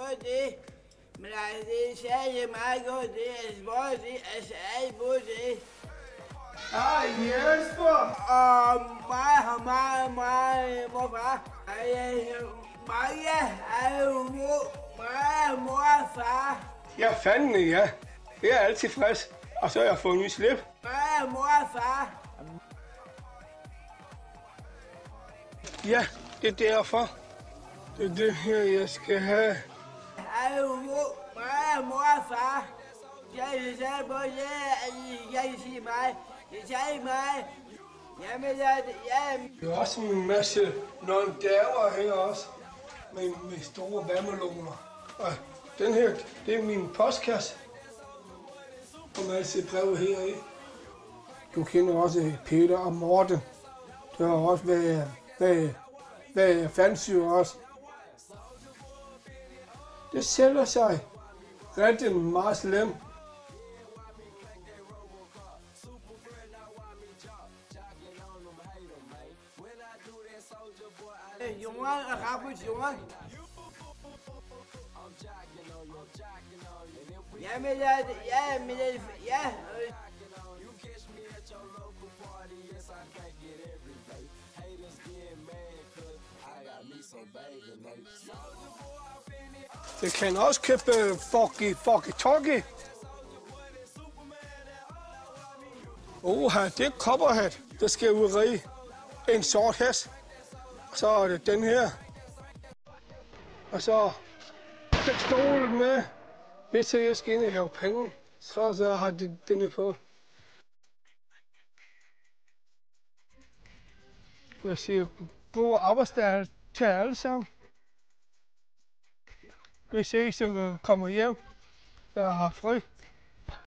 godt det. Men altså, det er særlig meget godt det. Altså, hvor det altså alt på det. Hej Jesper! Og mig, morfar. Maja er jo mor og far. Ja, fanden ja. Jeg er altid frisk. Og så har jeg fået en ny slip. Maja, mor og far. Ja, det er derfor. Det er det her, jeg skal have. Er jo mor og far. Jeg sagde på det, jeg siger mig. Jeg sagde mig. Jamen, Der er også en masse non-daver her også. Med store vandmeloner. Og den her, det er min postkasse. Og en masse brev heri. Du kender også Peter og Morten. Det har også været fandsyr også. Det sælger sig rigtig meget slemt. Jorden og rapportjorden. Jamen, ja. Det kan også købe fucky talkie. Det er Copperhead, der skal ud rige en sort hest. Så er det den her. Og så pistolen med. Hvis jeg skal ind og have penge, så har det denne på. Jeg siger, god arbejdsdag til alle sammen. Hvis jeg ikke kommer hjem, jeg har fri.